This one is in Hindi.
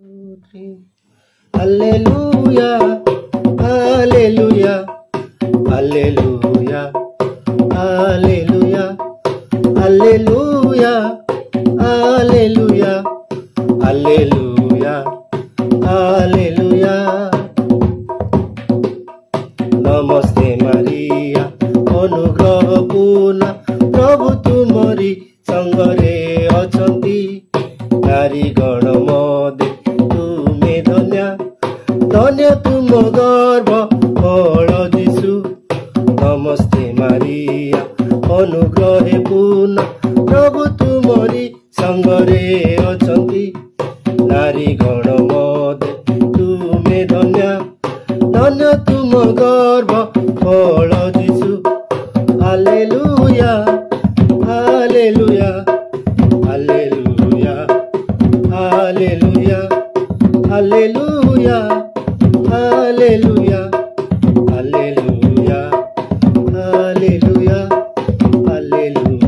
Two, three. Hallelujah, hallelujah, hallelujah, hallelujah, hallelujah, hallelujah, hallelujah, hallelujah. Namaste Maria, अनुग्रह पूर्ण प्रभु तुमरी संगरे अछंती नारी गण मदे तुमे धन्य धन्य तुम गर्भ फल जीशु। नमस्ते मारिया अनुग्रह पूर्ण प्रभु तुमरी संगरे अछंती नारी गण मदे तुमे धन्य धन्य तुम गर्भ फल जीशु। Hallelujah hallelujah hallelujah hallelujah hallelujah hallelujah hallelujah hallelujah hallelujah.